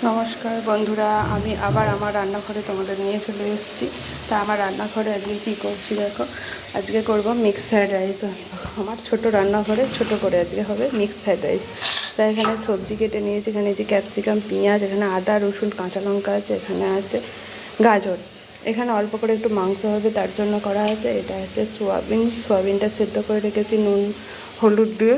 নমস্কার বন্ধুরা, আমি আবার আমার রান্নাঘরে তোমাদের নিয়ে চলে এসেছি। তা আমার রান্নাঘরে আজকে কী করছি দেখো। আজকে করব মিক্স ফ্রাইড রাইস। আমার ছোট রান্নাঘরে ছোট করে আজকে হবে মিক্স ফ্রাইড রাইস। তাই এখানে সবজি কেটে নিয়েছি। এখানে যে ক্যাপসিকাম, পেঁয়াজ, এখানে আদা, রসুন, কাঁচা লঙ্কা আছে, এখানে আছে গাজর, এখানে অল্প করে একটু মাংস হবে তার জন্য করা আছে। এটা হচ্ছে সোয়াবিনটা সেদ্ধ করে রেখেছি নুন হলুদ দিয়ে,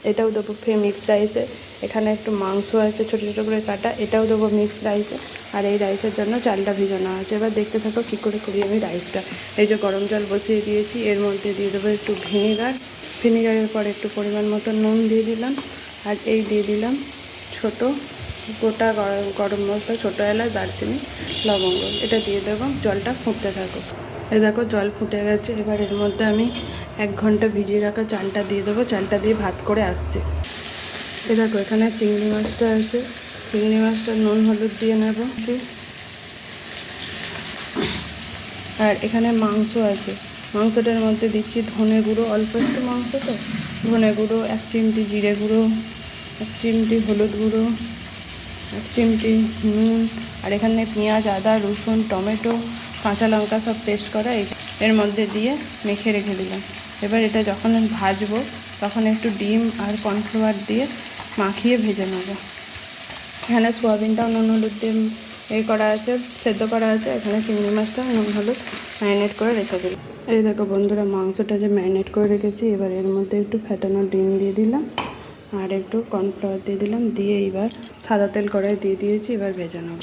এটাও দেবো মিক্সড রাইসে। এখানে একটু মাংস আছে ছোটো ছোটো করে কাটা, এটাও দেবো মিক্সড রাইসে। আর এই রাইসের জন্য চালটা ভিজানো আছে। এবার দেখতে থাকো কী করে করি আমি রাইসটা। এই যে গরম জল বসিয়ে দিয়েছি, এর মধ্যে দিয়ে দেবো একটু ভিনিগারের পরে একটু পরিমাণ মতো নুন দিয়ে দিলাম। আর এই দিয়ে দিলাম ছোটো গোটা গরম মশলা, ছোটো এলাচ, দারচিনি, লবঙ্গ, এটা দিয়ে দেবো। জলটা ফুটতে থাকো। এই দেখো জল ফুটে গেছে। এবার এর মধ্যে আমি 1 ঘন্টা ভিজিয়ে রাখা চালটা দিয়ে দেবো। চালটা দিয়ে ভাত করে আসছে। এই দেখো এখানে চিংড়ি মাছটা আছে, চিংড়ি মাছটা নুন হলুদ দিয়ে নেব। আর এখানে মাংস আছে, মাংসটার মধ্যে দিচ্ছি ধনে গুঁড়ো, অল্প একটু মাংস তো, ধনে গুঁড়ো 1 চিমটি, জিরে গুঁড়ো 1 চিমটি, হলুদ গুঁড়ো 1 চিমটি, নুন। আর এখানে পেঁয়াজ, আদা, রসুন, টমেটো, কাঁচা লঙ্কা সব পেস্ট করা এর মধ্যে দিয়ে মেখে রেখে দিলাম। এবার এটা যখন ভাজবো তখন একটু ডিম আর কর্নফ্লাওয়ার দিয়ে মাখিয়ে ভেজে নেব। এখানে সোয়াবিনটাও নুন হলুদ দিয়ে করা আছে, সেদ্ধ করা আছে। এখানে চিংড়ি মাছটা নুন হলুদ ম্যারিনেট করে রেখে দিলাম। এই দেখো বন্ধুরা, মাংসটা যে ম্যারিনেট করে রেখেছি, এবার এর মধ্যে একটু ফেটানো ডিম দিয়ে দিলাম আর একটু কর্নফ্লাওয়ার দিয়ে দিলাম। দিয়ে এবার সাদা তেল কড়াই দিয়ে দিয়েছি, এবার ভেজে নেব।